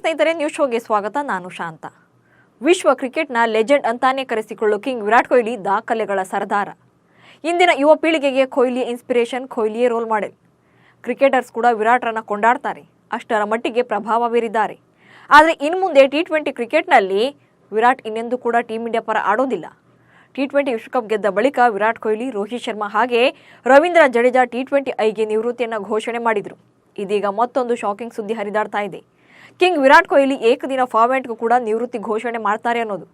ಸ್ನೇಹಿತರೆ, ನ್ಯೂಸ್ ಶೋಗೆ ಸ್ವಾಗತ. ನಾನು ಶಾಂತ. ವಿಶ್ವ ಕ್ರಿಕೆಟ್ನ ಲೆಜೆಂಡ್ ಅಂತಾನೆ ಕರೆಸಿಕೊಳ್ಳೋ ಕಿಂಗ್ ವಿರಾಟ್ ಕೊಹ್ಲಿ ದಾಖಲೆಗಳ ಸರದಾರ. ಇಂದಿನ ಯುವ ಪೀಳಿಗೆಗೆ ಕೊಹ್ಲಿಯ ಇನ್ಸ್ಪಿರೇಷನ್, ಕೊಹ್ಲಿಯೇ ರೋಲ್ ಮಾಡೆಲ್. ಕ್ರಿಕೆಟರ್ಸ್ ಕೂಡ ವಿರಾಟ್ರನ್ನ ಕೊಂಡಾಡ್ತಾರೆ, ಅಷ್ಟರ ಮಟ್ಟಿಗೆ ಪ್ರಭಾವ ಬೀರಿದ್ದಾರೆ. ಆದರೆ ಇನ್ನು ಮುಂದೆ ಟಿ20 ಕ್ರಿಕೆಟ್ನಲ್ಲಿ ವಿರಾಟ್ ಇನ್ನೆಂದೂ ಕೂಡ ಟೀಮ್ ಇಂಡಿಯಾ ಪರ ಆಡೋದಿಲ್ಲ. ಟಿ20 ವಿಶ್ವಕಪ್ ಗೆದ್ದ ಬಳಿಕ ವಿರಾಟ್ ಕೊಹ್ಲಿ, ರೋಹಿತ್ ಶರ್ಮಾ ಹಾಗೆ ರವೀಂದ್ರ ಜಡೇಜಾ ಟಿ20ಐಗೆ ನಿವೃತ್ತಿಯನ್ನು ಘೋಷಣೆ ಮಾಡಿದರು. ಇದೀಗ ಮತ್ತೊಂದು ಶಾಕಿಂಗ್ ಸುದ್ದಿ ಹರಿದಾಡ್ತಾ ಇದೆ. ಕಿಂಗ್ ವಿರಾಟ್ ಕೊಹ್ಲಿ ಏಕದಿನ ಫಾರ್ಮ್ಯಾಟ್ಗೂ ಕೂಡ ನಿವೃತ್ತಿ ಘೋಷಣೆ ಮಾಡ್ತಾರೆ ಅನ್ನೋದು.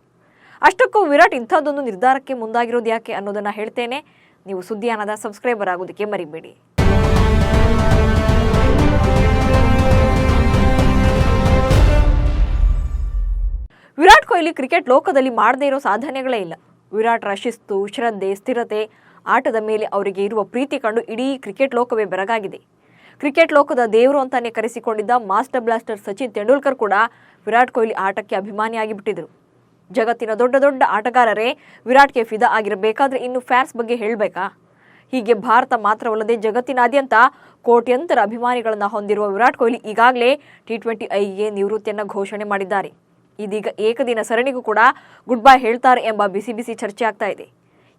ಅಷ್ಟಕ್ಕೂ ವಿರಾಟ್ ಇಂಥದ್ದೊಂದು ನಿರ್ಧಾರಕ್ಕೆ ಮುಂದಾಗಿರೋದು ಯಾಕೆ ಅನ್ನೋದನ್ನ ಹೇಳ್ತೇನೆ. ನೀವು ಸುದ್ದಿಯಾನದ ಸಬ್ಸ್ಕ್ರೈಬರ್ ಆಗೋದಕ್ಕೆ ಮರಿಬೇಡಿ. ವಿರಾಟ್ ಕೊಹ್ಲಿ ಕ್ರಿಕೆಟ್ ಲೋಕದಲ್ಲಿ ಮಾಡದೇ ಇರೋ ಸಾಧನೆಗಳೇ ಇಲ್ಲ. ವಿರಾಟ್ರ ಶಿಸ್ತು, ಶ್ರದ್ಧೆ, ಸ್ಥಿರತೆ, ಆಟದ ಮೇಲೆ ಅವರಿಗೆ ಇರುವ ಪ್ರೀತಿ ಕಂಡು ಇಡೀ ಕ್ರಿಕೆಟ್ ಲೋಕವೇ ಬೆರಗಾಗಿದೆ. ಕ್ರಿಕೆಟ್ ಲೋಕದ ದೇವರು ಅಂತಾನೆ ಕರೆಸಿಕೊಂಡಿದ್ದ ಮಾಸ್ಟರ್ ಬ್ಲಾಸ್ಟರ್ ಸಚಿನ್ ತೆಂಡೂಲ್ಕರ್ ಕೂಡ ವಿರಾಟ್ ಕೊಹ್ಲಿ ಆಟಕ್ಕೆ ಅಭಿಮಾನಿಯಾಗಿ ಬಿಟ್ಟಿದ್ರು. ಜಗತ್ತಿನ ದೊಡ್ಡ ದೊಡ್ಡ ಆಟಗಾರರೇ ವಿರಾಟ್ಗೆ ಫಿದಾ ಆಗಿರಬೇಕಾದ್ರೆ ಇನ್ನು ಫ್ಯಾನ್ಸ್ ಬಗ್ಗೆ ಹೇಳಬೇಕಾ? ಹೀಗೆ ಭಾರತ ಮಾತ್ರವಲ್ಲದೆ ಜಗತ್ತಿನಾದ್ಯಂತ ಕೋಟ್ಯಂತರ ಅಭಿಮಾನಿಗಳನ್ನು ಹೊಂದಿರುವ ವಿರಾಟ್ ಕೊಹ್ಲಿ ಈಗಾಗಲೇ ಟಿ20ಐಗೆ ನಿವೃತ್ತಿಯನ್ನು ಘೋಷಣೆ ಮಾಡಿದ್ದಾರೆ. ಇದೀಗ ಏಕದಿನ ಸರಣಿಗೂ ಕೂಡ ಗುಡ್ ಬೈ ಹೇಳ್ತಾರೆ ಎಂಬ ಬಿಸಿ ಬಿಸಿ ಚರ್ಚೆ ಆಗ್ತಾ ಇದೆ.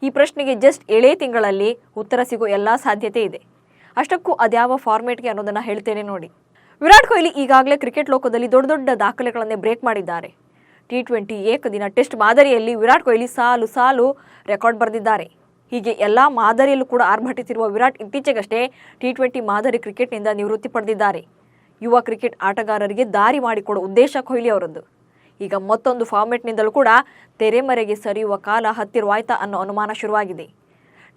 ಈ ಪ್ರಶ್ನೆಗೆ ಜಸ್ಟ್ 7 ತಿಂಗಳಲ್ಲಿ ಉತ್ತರ ಸಿಗೋ ಎಲ್ಲ ಸಾಧ್ಯತೆ ಇದೆ. ಅಷ್ಟಕ್ಕೂ ಅದ್ಯಾವ ಫಾರ್ಮೇಟ್ಗೆ ಅನ್ನೋದನ್ನ ಹೇಳ್ತೇನೆ ನೋಡಿ. ವಿರಾಟ್ ಕೊಹ್ಲಿ ಈಗಾಗಲೇ ಕ್ರಿಕೆಟ್ ಲೋಕದಲ್ಲಿ ದೊಡ್ಡ ದೊಡ್ಡ ದಾಖಲೆಗಳನ್ನೇ ಬ್ರೇಕ್ ಮಾಡಿದ್ದಾರೆ. ಟಿ20 ಏಕದಿನ ಟೆಸ್ಟ್ ಮಾದರಿಯಲ್ಲಿ ವಿರಾಟ್ ಕೊಹ್ಲಿ ಸಾಲು ಸಾಲು ರೆಕಾರ್ಡ್ ಬರೆದಿದ್ದಾರೆ. ಹೀಗೆ ಎಲ್ಲ ಮಾದರಿಯಲ್ಲೂ ಕೂಡ ಆರ್ಭಟಿಸಿರುವ ವಿರಾಟ್ ಇತ್ತೀಚೆಗಷ್ಟೇ ಟಿ20 ಮಾದರಿ ಕ್ರಿಕೆಟ್ನಿಂದ ನಿವೃತ್ತಿ ಪಡೆದಿದ್ದಾರೆ. ಯುವ ಕ್ರಿಕೆಟ್ ಆಟಗಾರರಿಗೆ ದಾರಿ ಮಾಡಿಕೊಡೋ ಉದ್ದೇಶ ಕೊಹ್ಲಿ ಅವರದ್ದು. ಈಗ ಮತ್ತೊಂದು ಫಾರ್ಮೆಟ್ನಿಂದಲೂ ಕೂಡ ತೆರೆಮರೆಗೆ ಸರಿಯುವ ಕಾಲ ಹತ್ತಿರವಾಯ್ತಾ ಅನ್ನೋ ಅನುಮಾನ ಶುರುವಾಗಿದೆ.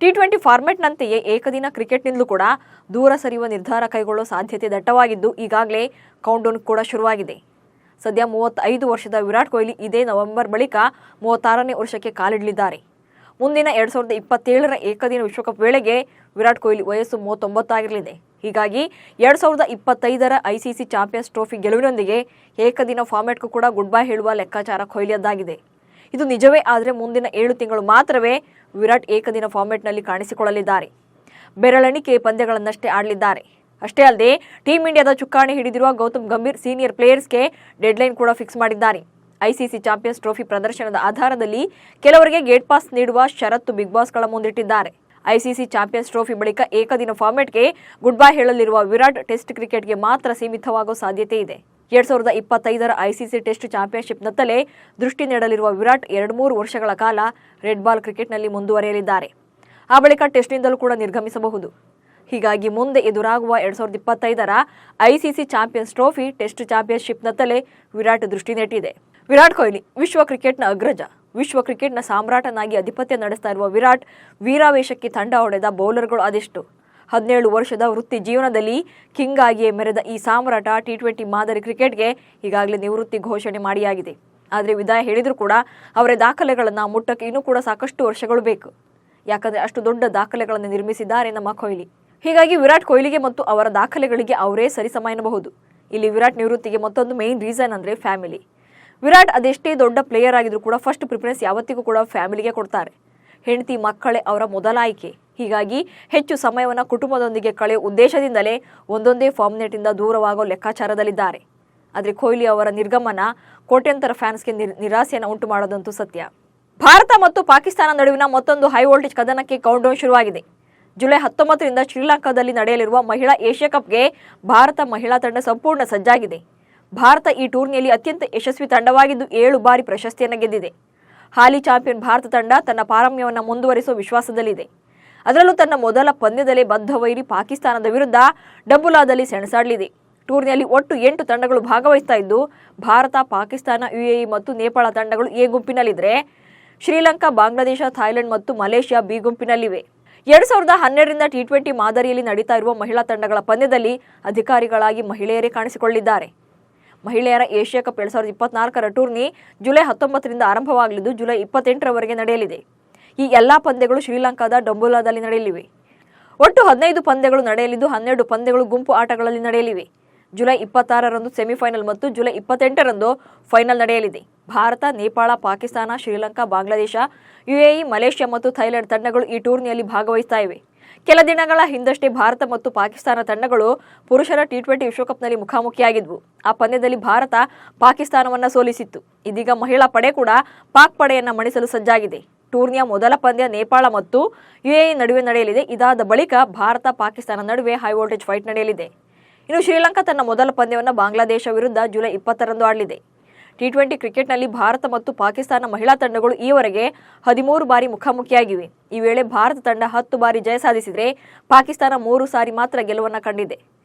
ಟಿ20 ಫಾರ್ಮೆಟ್ನಂತೆಯೇ ಏಕದಿನ ಕ್ರಿಕೆಟ್ನಿಂದಲೂ ಕೂಡ ದೂರ ಸರಿಯುವ ನಿರ್ಧಾರ ಕೈಗೊಳ್ಳೋ ಸಾಧ್ಯತೆ ದಟ್ಟವಾಗಿದ್ದು ಈಗಾಗಲೇ ಕೌಂಟ್ಡೌನ್ ಕೂಡ ಶುರುವಾಗಿದೆ. ಸದ್ಯ 35 ವರ್ಷದ ವಿರಾಟ್ ಕೊಹ್ಲಿ ಇದೇ ನವೆಂಬರ್ ಬಳಿಕ 36ನೇ ವರ್ಷಕ್ಕೆ ಕಾಲಿಡಲಿದ್ದಾರೆ. ಮುಂದಿನ 2027ರ ಏಕದಿನ ವಿಶ್ವಕಪ್ ವೇಳೆಗೆ ವಿರಾಟ್ ಕೊಹ್ಲಿ ವಯಸ್ಸು 39 ಆಗಿರಲಿದೆ. ಹೀಗಾಗಿ 2025ರ ಐಸಿಸಿ ಚಾಂಪಿಯನ್ಸ್ ಟ್ರೋಫಿ ಗೆಲುವಿನೊಂದಿಗೆ ಏಕದಿನ ಫಾರ್ಮ್ಯಾಟ್ಗೂ ಕೂಡ ಗುಡ್ ಬೈ ಹೇಳುವ ಲೆಕ್ಕಾಚಾರ ಕೊಹ್ಲಿಯದ್ದಾಗಿದೆ. ಇದು ನಿಜವೇ ಆದರೆ ಮುಂದಿನ 7 ತಿಂಗಳು ಮಾತ್ರವೇ ವಿರಾಟ್ ಏಕದಿನ ಫಾರ್ಮ್ಯಾಟ್ನಲ್ಲಿ ಕಾಣಿಸಿಕೊಳ್ಳಲಿದ್ದಾರೆ. ಬೆರಳೆಣಿಕೆ ಪಂದ್ಯಗಳನ್ನಷ್ಟೇ ಆಡಲಿದ್ದಾರೆ. ಅಷ್ಟೇ ಅಲ್ಲದೆ ಟೀಮ್ ಇಂಡಿಯಾದ ಚುಕ್ಕಾಣಿ ಹಿಡಿದಿರುವ ಗೌತಮ್ ಗಂಭೀರ್ ಸೀನಿಯರ್ ಪ್ಲೇಯರ್ಸ್ಗೆ ಡೆಡ್ಲೈನ್ ಕೂಡ ಫಿಕ್ಸ್ ಮಾಡಿದ್ದಾರೆ. ಐಸಿಸಿ ಚಾಂಪಿಯನ್ಸ್ ಟ್ರೋಫಿ ಪ್ರದರ್ಶನದ ಆಧಾರದಲ್ಲಿ ಕೆಲವರಿಗೆ ಗೇಟ್ ಪಾಸ್ ನೀಡುವ ಷರತ್ತು ಬಿಗ್ ಬಾಸ್ಗಳ ಮುಂದಿಟ್ಟಿದ್ದಾರೆ. ಐಸಿಸಿ ಚಾಂಪಿಯನ್ಸ್ ಟ್ರೋಫಿ ಬಳಿಕ ಏಕದಿನ ಫಾರ್ಮ್ಯಾಟ್ಗೆ ಗುಡ್ ಬೈ ಹೇಳಲಿರುವ ವಿರಾಟ್ ಟೆಸ್ಟ್ ಕ್ರಿಕೆಟ್ಗೆ ಮಾತ್ರ ಸೀಮಿತವಾಗುವ ಸಾಧ್ಯತೆ ಇದೆ. 2025ರ ಐಸಿಸಿ ಟೆಸ್ಟ್ ಚಾಂಪಿಯನ್ಶಿಪ್ನತ್ತಲೇ ದೃಷ್ಟಿ ನೀಡಲಿರುವ ವಿರಾಟ್ 2-3 ವರ್ಷಗಳ ಕಾಲ ರೆಡ್ ಬಾಲ್ ಕ್ರಿಕೆಟ್ನಲ್ಲಿ ಮುಂದುವರಿಯಲಿದ್ದಾರೆ. ಆ ಬಳಿಕ ಟೆಸ್ಟ್ನಿಂದಲೂ ಕೂಡ ನಿರ್ಗಮಿಸಬಹುದು. ಹೀಗಾಗಿ ಮುಂದೆ ಎದುರಾಗುವ 2025ರ ಐಸಿಸಿ ಚಾಂಪಿಯನ್ಸ್ ಟ್ರೋಫಿ ಟೆಸ್ಟ್ ಚಾಂಪಿಯನ್ಶಿಪ್ನತ್ತಲೇ ವಿರಾಟ್ ದೃಷ್ಟಿ ನೆಟ್ಟಿದೆ. ವಿರಾಟ್ ಕೊಹ್ಲಿ ವಿಶ್ವ ಕ್ರಿಕೆಟ್ನ ಅಗ್ರಜ, ವಿಶ್ವ ಕ್ರಿಕೆಟ್ನ ಸಾಮ್ರಾಟನಾಗಿ ಅಧಿಪತ್ಯ ನಡೆಸ್ತಾ ಇರುವ ವಿರಾಟ್ ವೀರಾವೇಶಕ್ಕೆ ತಂಡ ಹೊಡೆದ ಬೌಲರ್ಗಳು ಅದೆಷ್ಟು. 17 ವರ್ಷದ ವೃತ್ತಿ ಜೀವನದಲ್ಲಿ ಕಿಂಗ್ ಆಗಿಯೇ ಮೆರೆದ ಈ ಸಾಮ್ರಾಟ ಟಿ20 ಮಾದರಿ ಕ್ರಿಕೆಟ್ಗೆ ಈಗಾಗಲೇ ನಿವೃತ್ತಿ ಘೋಷಣೆ ಮಾಡಿಯಾಗಿದೆ. ಆದರೆ ವಿದಾಯ ಹೇಳಿದರೂ ಕೂಡ ಅವರ ದಾಖಲೆಗಳನ್ನು ಮುಟ್ಟಕ್ಕೆ ಇನ್ನೂ ಕೂಡ ಸಾಕಷ್ಟು ವರ್ಷಗಳು ಬೇಕು. ಯಾಕಂದರೆ ಅಷ್ಟು ದೊಡ್ಡ ದಾಖಲೆಗಳನ್ನು ನಿರ್ಮಿಸಿದ್ದಾರೆ ನಮ್ಮ ಕೊಹ್ಲಿ. ಹೀಗಾಗಿ ವಿರಾಟ್ ಕೊಹ್ಲಿಗೆ ಮತ್ತು ಅವರ ದಾಖಲೆಗಳಿಗೆ ಅವರೇ ಸರಿಸಮ ಎನ್ನಬಹುದು. ಇಲ್ಲಿ ವಿರಾಟ್ ನಿವೃತ್ತಿಗೆ ಮತ್ತೊಂದು ಮೇನ್ ರೀಸನ್ ಅಂದರೆ ಫ್ಯಾಮಿಲಿ. ವಿರಾಟ್ ಅದೆಷ್ಟೇ ದೊಡ್ಡ ಪ್ಲೇಯರ್ ಆಗಿದ್ರು ಕೂಡ ಫಸ್ಟ್ ಪ್ರಿಫರೆನ್ಸ್ ಯಾವತ್ತಿಗೂ ಕೂಡ ಫ್ಯಾಮಿಲಿಗೆ ಕೊಡ್ತಾರೆ. ಹೆಂಡತಿ ಮಕ್ಕಳೇ ಅವರ ಮೊದಲ ಆಯ್ಕೆ. ಹೀಗಾಗಿ ಹೆಚ್ಚು ಸಮಯವನ್ನು ಕುಟುಂಬದೊಂದಿಗೆ ಕಳೆಯುವ ಉದ್ದೇಶದಿಂದಲೇ ಒಂದೊಂದೇ ಫಾರ್ಮ್ನೆಟಿಂದ ದೂರವಾಗೋ ಲೆಕ್ಕಾಚಾರದಲ್ಲಿದ್ದಾರೆ. ಆದರೆ ಕೊಹ್ಲಿ ಅವರ ನಿರ್ಗಮನ ಕೋಟ್ಯಂತರ ಫ್ಯಾನ್ಸ್ಗೆ ನಿರಾಸೆಯನ್ನು ಉಂಟು ಮಾಡೋದಂತೂ ಸತ್ಯ. ಭಾರತ ಮತ್ತು ಪಾಕಿಸ್ತಾನ ನಡುವಿನ ಮತ್ತೊಂದು ಹೈ ವೋಲ್ಟೇಜ್ ಕದನಕ್ಕೆ ಕೌಂಟ್ಡೌನ್ ಶುರುವಾಗಿದೆ. ಜುಲೈ 19ರಿಂದ ಶ್ರೀಲಂಕಾದಲ್ಲಿ ನಡೆಯಲಿರುವ ಮಹಿಳಾ ಏಷ್ಯಾ ಕಪ್ಗೆ ಭಾರತ ಮಹಿಳಾ ತಂಡ ಸಂಪೂರ್ಣ ಸಜ್ಜಾಗಿದೆ. ಭಾರತ ಈ ಟೂರ್ನಿಯಲ್ಲಿ ಅತ್ಯಂತ ಯಶಸ್ವಿ ತಂಡವಾಗಿದ್ದು 7 ಬಾರಿ ಪ್ರಶಸ್ತಿಯನ್ನು ಗೆದ್ದಿದೆ. ಹಾಲಿ ಚಾಂಪಿಯನ್ ಭಾರತ ತಂಡ ತನ್ನ ಪಾರಮ್ಯವನ್ನು ಮುಂದುವರಿಸುವ ವಿಶ್ವಾಸದಲ್ಲಿದೆ. ಅದರಲ್ಲೂ ತನ್ನ ಮೊದಲ ಪಂದ್ಯದಲ್ಲೇ ಬದ್ಧ ವೈರಿ ಪಾಕಿಸ್ತಾನದ ವಿರುದ್ಧ ಡಬ್ಬುಲಾದಲ್ಲಿ ಸೆಣಸಾಡಲಿದೆ. ಟೂರ್ನಿಯಲ್ಲಿ ಒಟ್ಟು 8 ತಂಡಗಳು ಭಾಗವಹಿಸ್ತಾ ಇದ್ದು ಭಾರತ, ಪಾಕಿಸ್ತಾನ, ಯುಎಇ ಮತ್ತು ನೇಪಾಳ ತಂಡಗಳು ಎ ಗುಂಪಿನಲ್ಲಿದ್ದರೆ ಶ್ರೀಲಂಕಾ, ಬಾಂಗ್ಲಾದೇಶ, ಥಾಯ್ಲೆಂಡ್ ಮತ್ತು ಮಲೇಷ್ಯಾ ಬಿ ಗುಂಪಿನಲ್ಲಿವೆ. 2012ರಿಂದ ಟಿ20 ಮಾದರಿಯಲ್ಲಿ ನಡೀತಾ ಇರುವ ಮಹಿಳಾ ತಂಡಗಳ ಪಂದ್ಯದಲ್ಲಿ ಅಧಿಕಾರಿಗಳಾಗಿ ಮಹಿಳೆಯರೇ ಕಾಣಿಸಿಕೊಳ್ಳಿದ್ದಾರೆ. ಮಹಿಳೆಯರ ಏಷ್ಯಾ ಕಪ್ 2024ರ ಟೂರ್ನಿ ಜುಲೈ 19ರಿಂದ ಆರಂಭವಾಗಲಿದ್ದು ಜುಲೈ 28ರವರೆಗೆ ನಡೆಯಲಿದೆ. ಈ ಎಲ್ಲಾ ಪಂದ್ಯಗಳು ಶ್ರೀಲಂಕಾದ ಡಂಬುಲಾದಲ್ಲಿ ನಡೆಯಲಿವೆ. ಒಟ್ಟು 15 ಪಂದ್ಯಗಳು ನಡೆಯಲಿದ್ದು 12 ಪಂದ್ಯಗಳು ಗುಂಪು ಆಟಗಳಲ್ಲಿ ನಡೆಯಲಿವೆ. ಜುಲೈ 26ರಂದು ಸೆಮಿಫೈನಲ್ ಮತ್ತು ಜುಲೈ 28ರಂದು ಫೈನಲ್ ನಡೆಯಲಿದೆ. ಭಾರತ, ನೇಪಾಳ, ಪಾಕಿಸ್ತಾನ, ಶ್ರೀಲಂಕಾ, ಬಾಂಗ್ಲಾದೇಶ, ಯುಎಇ, ಮಲೇಷ್ಯಾ ಮತ್ತು ಥೈಲ್ಯಾಂಡ್ ತಂಡಗಳು ಈ ಟೂರ್ನಿಯಲ್ಲಿ ಭಾಗವಹಿಸ್ತಾ ಇವೆ. ಕೆಲ ದಿನಗಳ ಹಿಂದಷ್ಟೇ ಭಾರತ ಮತ್ತು ಪಾಕಿಸ್ತಾನ ತಂಡಗಳು ಪುರುಷರ ಟಿ20 ವಿಶ್ವಕಪ್ನಲ್ಲಿ ಮುಖಾಮುಖಿಯಾಗಿದ್ವು. ಆ ಪಂದ್ಯದಲ್ಲಿ ಭಾರತ ಪಾಕಿಸ್ತಾನವನ್ನ ಸೋಲಿಸಿತ್ತು. ಇದೀಗ ಮಹಿಳಾ ಪಡೆ ಕೂಡ ಪಾಕ್ ಪಡೆಯನ್ನ ಮಣಿಸಲು ಸಜ್ಜಾಗಿದೆ. ಟೂರ್ನಿಯ ಮೊದಲ ಪಂದ್ಯ ನೇಪಾಳ ಮತ್ತು ಯುಎಇ ನಡುವೆ ನಡೆಯಲಿದೆ. ಇದಾದ ಬಳಿಕ ಭಾರತ ಪಾಕಿಸ್ತಾನ ನಡುವೆ ಹೈ ವೋಲ್ಟೇಜ್ ಫೈಟ್ ನಡೆಯಲಿದೆ. ಇನ್ನು ಶ್ರೀಲಂಕಾ ತನ್ನ ಮೊದಲ ಪಂದ್ಯವನ್ನು ಬಾಂಗ್ಲಾದೇಶ ವಿರುದ್ಧ ಜುಲೈ 20ರಂದು ಆಡಲಿದೆ. ಟಿ20 ಕ್ರಿಕೆಟ್ನಲ್ಲಿ ಭಾರತ ಮತ್ತು ಪಾಕಿಸ್ತಾನ ಮಹಿಳಾ ತಂಡಗಳು ಈವರೆಗೆ 13 ಬಾರಿ ಮುಖಾಮುಖಿಯಾಗಿವೆ. ಈ ವೇಳೆ ಭಾರತ ತಂಡ 10 ಬಾರಿ ಜಯ ಸಾಧಿಸಿದರೆ ಪಾಕಿಸ್ತಾನ 3 ಸಾರಿ ಮಾತ್ರ ಗೆಲುವನ್ನು ಕಂಡಿದೆ.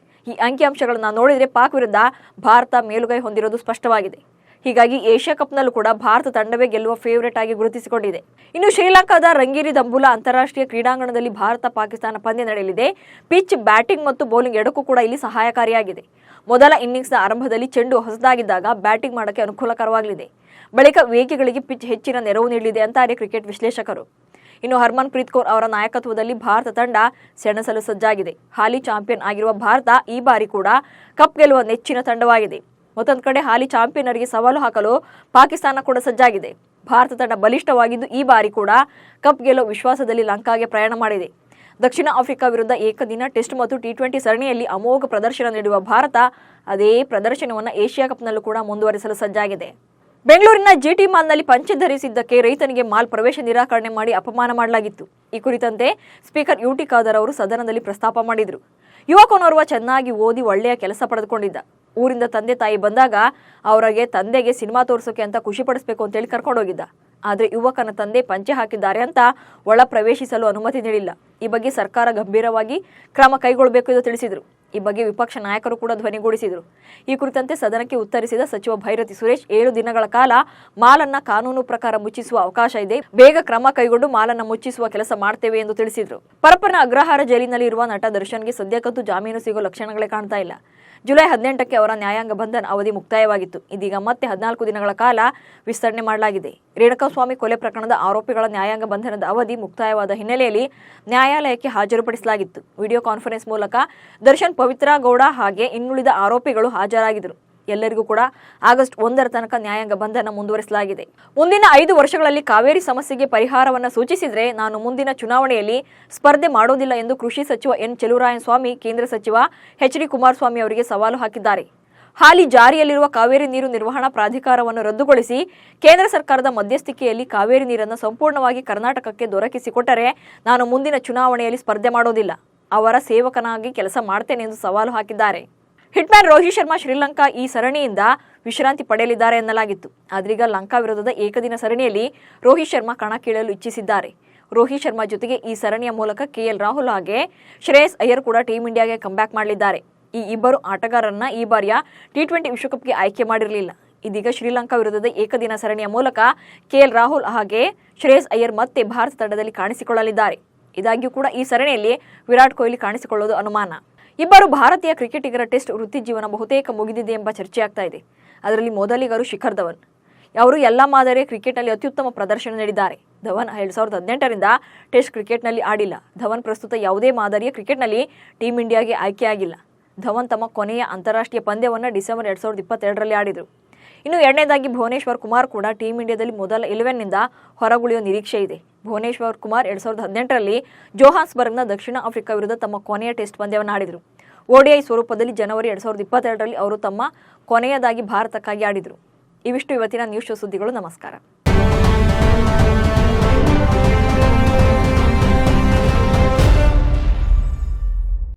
ಈ ಅಂಕಿಅಂಶಗಳನ್ನು ನೋಡಿದರೆ ಪಾಕ್ ವಿರುದ್ಧ ಭಾರತ ಮೇಲುಗೈ ಹೊಂದಿರುವುದು ಸ್ಪಷ್ಟವಾಗಿದೆ. ಹೀಗಾಗಿ ಏಷ್ಯಾ ಕಪ್ನಲ್ಲೂ ಕೂಡ ಭಾರತ ತಂಡವೇ ಗೆಲ್ಲುವ ಫೇವರೇಟ್ ಆಗಿ ಗುರುತಿಸಿಕೊಂಡಿದೆ. ಇನ್ನು ಶ್ರೀಲಂಕಾದ ರಂಗೀರಿ ದಂಬುಲಾ ಅಂತಾರಾಷ್ಟ್ರೀಯ ಕ್ರೀಡಾಂಗಣದಲ್ಲಿ ಭಾರತ ಪಾಕಿಸ್ತಾನ ಪಂದ್ಯ ನಡೆಯಲಿದೆ. ಪಿಚ್, ಬ್ಯಾಟಿಂಗ್ ಮತ್ತು ಬೌಲಿಂಗ್ ಎರಡಕ್ಕೂ ಕೂಡ ಇಲ್ಲಿ ಸಹಾಯಕಾರಿಯಾಗಿದೆ. ಮೊದಲ ಇನ್ನಿಂಗ್ಸ್ನ ಆರಂಭದಲ್ಲಿ ಚೆಂಡು ಹೊಸದಾಗಿದ್ದಾಗ ಬ್ಯಾಟಿಂಗ್ ಮಾಡೋಕ್ಕೆ ಅನುಕೂಲಕರವಾಗಲಿದೆ. ಬಳಿಕ ವೇಗಿಗಳಿಗೆ ಪಿಚ್ ಹೆಚ್ಚಿನ ನೆರವು ನೀಡಲಿದೆ ಅಂತಾರೆ ಕ್ರಿಕೆಟ್ ವಿಶ್ಲೇಷಕರು. ಇನ್ನು ಹರ್ಮನ್ ಪ್ರೀತ್ ಕೌರ್ ಅವರ ನಾಯಕತ್ವದಲ್ಲಿ ಭಾರತ ತಂಡ ಸೆಣಸಲು ಸಜ್ಜಾಗಿದೆ. ಹಾಲಿ ಚಾಂಪಿಯನ್ ಆಗಿರುವ ಭಾರತ ಈ ಬಾರಿ ಕೂಡ ಕಪ್ ಗೆಲ್ಲುವ ನೆಚ್ಚಿನ ತಂಡವಾಗಿದೆ. ಮತ್ತೊಂದು ಕಡೆ ಹಾಲಿ ಚಾಂಪಿಯನ್ನರಿಗೆ ಸವಾಲು ಹಾಕಲು ಪಾಕಿಸ್ತಾನ ಕೂಡ ಸಜ್ಜಾಗಿದೆ. ಭಾರತ ತಂಡ ಬಲಿಷ್ಠವಾಗಿದ್ದು ಈ ಬಾರಿ ಕೂಡ ಕಪ್ ಗೆಲ್ಲುವ ವಿಶ್ವಾಸದಲ್ಲಿ ಲಂಕಾಗೆ ಪ್ರಯಾಣ ಮಾಡಿದೆ. ದಕ್ಷಿಣ ಆಫ್ರಿಕಾ ವಿರುದ್ಧ ಏಕದಿನ ಟೆಸ್ಟ್ ಮತ್ತು ಟಿ20 ಸರಣಿಯಲ್ಲಿ ಅಮೋಘ ಪ್ರದರ್ಶನ ನೀಡುವ ಭಾರತ ಅದೇ ಪ್ರದರ್ಶನವನ್ನು ಏಷ್ಯಾ ಕಪ್ನಲ್ಲೂ ಕೂಡ ಮುಂದುವರಿಸಲು ಸಜ್ಜಾಗಿದೆ. ಬೆಂಗಳೂರಿನ ಜಿಟಿ ಮಾಲ್ನಲ್ಲಿ ಪಂಚೆ ಧರಿಸಿದ್ದಕ್ಕೆ ರೈತನಿಗೆ ಮಾಲ್ ಪ್ರವೇಶ ನಿರಾಕರಣೆ ಮಾಡಿ ಅಪಮಾನ ಮಾಡಲಾಗಿತ್ತು. ಈ ಕುರಿತಂತೆ ಸ್ಪೀಕರ್ ಯುಟಿ ಖಾದರ್ ಅವರು ಸದನದಲ್ಲಿ ಪ್ರಸ್ತಾಪ ಮಾಡಿದರು. ಯುವಕನೋರ್ವ ಚೆನ್ನಾಗಿ ಓದಿ ಒಳ್ಳೆಯ ಕೆಲಸ ಪಡೆದುಕೊಂಡಿದ್ದ. ಊರಿಂದ ತಂದೆ ತಾಯಿ ಬಂದಾಗ ಅವರಿಗೆ ತಂದೆಗೆ ಸಿನಿಮಾ ತೋರಿಸೋಕೆ ಅಂತ ಖುಷಿ ಪಡಿಸಬೇಕು ಅಂತೇಳಿ ಕರ್ಕೊಂಡೋಗಿದ್ದ. ಆದರೆ ಯುವಕನ ತಂದೆ ಪಂಚೆ ಹಾಕಿದ್ದಾರೆ ಅಂತ ಒಳ ಪ್ರವೇಶಿಸಲು ಅನುಮತಿ ನೀಡಿಲ್ಲ. ಈ ಬಗ್ಗೆ ಸರ್ಕಾರ ಗಂಭೀರವಾಗಿ ಕ್ರಮ ಕೈಗೊಳ್ಳಬೇಕು ಎಂದು ತಿಳಿಸಿದರು. ಈ ಬಗ್ಗೆ ವಿಪಕ್ಷ ನಾಯಕರು ಕೂಡ ಧ್ವನಿಗೂಡಿಸಿದರು. ಈ ಕುರಿತಂತೆ ಸದನಕ್ಕೆ ಉತ್ತರಿಸಿದ ಸಚಿವ ಭೈರತಿ ಸುರೇಶ್ 7 ದಿನಗಳ ಕಾಲ ಮಾಲನ್ನ ಕಾನೂನು ಪ್ರಕಾರ ಮುಚ್ಚಿಸುವ ಅವಕಾಶ ಇದೆ. ಬೇಗ ಕ್ರಮ ಕೈಗೊಂಡು ಮಾಲನ್ನ ಮುಚ್ಚಿಸುವ ಕೆಲಸ ಮಾಡ್ತೇವೆ ಎಂದು ತಿಳಿಸಿದರು. ಪರಪ್ಪನ ಅಗ್ರಹಾರ ಜೈಲಿನಲ್ಲಿ ಇರುವ ನಟ ದರ್ಶನ್ಗೆ ಸದ್ಯಕ್ಕಂತೂ ಜಾಮೀನು ಸಿಗೋ ಲಕ್ಷಣಗಳೇ ಕಾಣ್ತಾ ಇಲ್ಲ. ಜುಲೈ 18ಕ್ಕೆ ಅವರ ನ್ಯಾಯಾಂಗ ಬಂಧನ ಅವಧಿ ಮುಕ್ತಾಯವಾಗಿತ್ತು. ಇದೀಗ ಮತ್ತೆ 14 ದಿನಗಳ ಕಾಲ ವಿಸ್ತರಣೆ ಮಾಡಲಾಗಿದೆ. ರೇಣುಕಾಸ್ವಾಮಿ ಕೊಲೆ ಪ್ರಕರಣದ ಆರೋಪಿಗಳ ನ್ಯಾಯಾಂಗ ಬಂಧನದ ಅವಧಿ ಮುಕ್ತಾಯವಾದ ಹಿನ್ನೆಲೆಯಲ್ಲಿ ನ್ಯಾಯಾಲಯಕ್ಕೆ ಹಾಜರುಪಡಿಸಲಾಗಿತ್ತು. ವಿಡಿಯೋ ಕಾನ್ಫರೆನ್ಸ್ ಮೂಲಕ ದರ್ಶನ್, ಪವಿತ್ರ ಗೌಡ ಹಾಗೆ ಇನ್ನುಳಿದ ಆರೋಪಿಗಳು ಹಾಜರಾಗಿದ್ದರು. ಎಲ್ಲರಿಗೂ ಕೂಡ ಆಗಸ್ಟ್ 1ರ ತನಕ ನ್ಯಾಯಾಂಗ ಬಂಧನ ಮುಂದುವರಿಸಲಾಗಿದೆ. ಮುಂದಿನ 5 ವರ್ಷಗಳಲ್ಲಿ ಕಾವೇರಿ ಸಮಸ್ಯೆಗೆ ಪರಿಹಾರವನ್ನು ಸೂಚಿಸಿದರೆ ನಾನು ಮುಂದಿನ ಚುನಾವಣೆಯಲ್ಲಿ ಸ್ಪರ್ಧೆ ಮಾಡೋದಿಲ್ಲ ಎಂದು ಕೃಷಿ ಸಚಿವ ಎನ್ ಚೆಲುವರಾಯಸ್ವಾಮಿ ಕೇಂದ್ರ ಸಚಿವ ಎಚ್.ಡಿ. ಕುಮಾರಸ್ವಾಮಿ ಅವರಿಗೆ ಸವಾಲು ಹಾಕಿದ್ದಾರೆ. ಹಾಲಿ ಜಾರಿಯಲ್ಲಿರುವ ಕಾವೇರಿ ನೀರು ನಿರ್ವಹಣಾ ಪ್ರಾಧಿಕಾರವನ್ನು ರದ್ದುಗೊಳಿಸಿ ಕೇಂದ್ರ ಸರ್ಕಾರದ ಮಧ್ಯಸ್ಥಿಕೆಯಲ್ಲಿ ಕಾವೇರಿ ನೀರನ್ನು ಸಂಪೂರ್ಣವಾಗಿ ಕರ್ನಾಟಕಕ್ಕೆ ದೊರಕಿಸಿಕೊಟ್ಟರೆ ನಾನು ಮುಂದಿನ ಚುನಾವಣೆಯಲ್ಲಿ ಸ್ಪರ್ಧೆ ಮಾಡೋದಿಲ್ಲ, ಅವರ ಸೇವಕನಾಗಿ ಕೆಲಸ ಮಾಡ್ತೇನೆ ಎಂದು ಸವಾಲು ಹಾಕಿದ್ದಾರೆ. ಹಿಟ್ಮ್ಯಾನ್ ರೋಹಿತ್ ಶರ್ಮಾ ಶ್ರೀಲಂಕಾ ಈ ಸರಣಿಯಿಂದ ವಿಶ್ರಾಂತಿ ಪಡೆಯಲಿದ್ದಾರೆ ಎನ್ನಲಾಗಿತ್ತು. ಆದ್ರೀಗ ಲಂಕಾ ವಿರುದ್ಧದ ಏಕದಿನ ಸರಣಿಯಲ್ಲಿ ರೋಹಿತ್ ಶರ್ಮಾ ಕಣಕ್ಕಿಳಿಯಲು ಇಚ್ಛಿಸಿದ್ದಾರೆ. ರೋಹಿತ್ ಶರ್ಮಾ ಜೊತೆಗೆ ಈ ಸರಣಿಯ ಮೂಲಕ ಕೆಎಲ್ ರಾಹುಲ್ ಹಾಗೆ ಶ್ರೇಯಸ್ ಅಯ್ಯರ್ ಕೂಡ ಟೀಂ ಇಂಡಿಯಾಗೆ ಕಂಬ್ಯಾಕ್ ಮಾಡಲಿದ್ದಾರೆ. ಈ ಇಬ್ಬರು ಆಟಗಾರರನ್ನ ಈ ಬಾರಿಯ ಟಿ20 ವಿಶ್ವಕಪ್ಗೆ ಆಯ್ಕೆ ಮಾಡಿರಲಿಲ್ಲ. ಇದೀಗ ಶ್ರೀಲಂಕಾ ವಿರುದ್ಧದ ಏಕದಿನ ಸರಣಿಯ ಮೂಲಕ ಕೆಎಲ್ ರಾಹುಲ್ ಹಾಗೆ ಶ್ರೇಯಸ್ ಅಯ್ಯರ್ ಮತ್ತೆ ಭಾರತ ತಂಡದಲ್ಲಿ ಕಾಣಿಸಿಕೊಳ್ಳಲಿದ್ದಾರೆ. ಇದಾಗಿಯೂ ಕೂಡ ಈ ಸರಣಿಯಲ್ಲಿ ವಿರಾಟ್ ಕೊಹ್ಲಿ ಕಾಣಿಸಿಕೊಳ್ಳುವುದು ಅನುಮಾನ. ಇಬ್ಬರು ಭಾರತೀಯ ಕ್ರಿಕೆಟಿಗರ ಟೆಸ್ಟ್ ವೃತ್ತಿ ಜೀವನ ಬಹುತೇಕ ಮುಗಿದಿದೆ ಎಂಬ ಚರ್ಚೆಯಾಗ್ತಾ ಇದೆ. ಅದರಲ್ಲಿ ಮೊದಲಿಗರು ಶಿಖರ್ ಧವನ್. ಅವರು ಎಲ್ಲ ಮಾದರಿಯ ಕ್ರಿಕೆಟ್ನಲ್ಲಿ ಅತ್ಯುತ್ತಮ ಪ್ರದರ್ಶನ ನೀಡಿದ್ದಾರೆ. ಧವನ್ 2018ರಿಂದ ಟೆಸ್ಟ್ ಕ್ರಿಕೆಟ್ನಲ್ಲಿ ಆಡಿಲ್ಲ. ಧವನ್ ಪ್ರಸ್ತುತ ಯಾವುದೇ ಮಾದರಿಯ ಕ್ರಿಕೆಟ್ನಲ್ಲಿ ಟೀಂ ಇಂಡಿಯಾಗೆ ಆಯ್ಕೆಯಾಗಿಲ್ಲ. ಧವನ್ ತಮ್ಮ ಕೊನೆಯ ಅಂತಾರಾಷ್ಟ್ರೀಯ ಪಂದ್ಯವನ್ನು ಡಿಸೆಂಬರ್ 2022ರಲ್ಲಿ ಆಡಿದರು. ಇನ್ನು ಎರಡನೇದಾಗಿ ಭುವನೇಶ್ವರ್ ಕುಮಾರ್ ಕೂಡ ಟೀಂ ಇಂಡಿಯಾದಲ್ಲಿ ಮೊದಲ 11ನಿಂದ ಹೊರಗುಳಿಯುವ ನಿರೀಕ್ಷೆ ಇದೆ. ಭುವನೇಶ್ವರ್ ಕುಮಾರ್ 2018ರಲ್ಲಿ ಜೋಹಾನ್ಸ್ಬರ್ಗ್ನ ದಕ್ಷಿಣ ಆಫ್ರಿಕಾ ವಿರುದ್ಧ ತಮ್ಮ ಕೊನೆಯ ಟೆಸ್ಟ್ ಪಂದ್ಯವನ್ನು ಆಡಿದರು. ODI ಸ್ವರೂಪದಲ್ಲಿ ಜನವರಿ 2022ರಲ್ಲಿ ಅವರು ತಮ್ಮ ಕೊನೆಯದಾಗಿ ಭಾರತಕ್ಕಾಗಿ ಆಡಿದರು. ಇವಿಷ್ಟು ಇವತ್ತಿನ ನ್ಯೂಸ್ ಶೋ ಸುದ್ದಿಗಳು. ನಮಸ್ಕಾರ.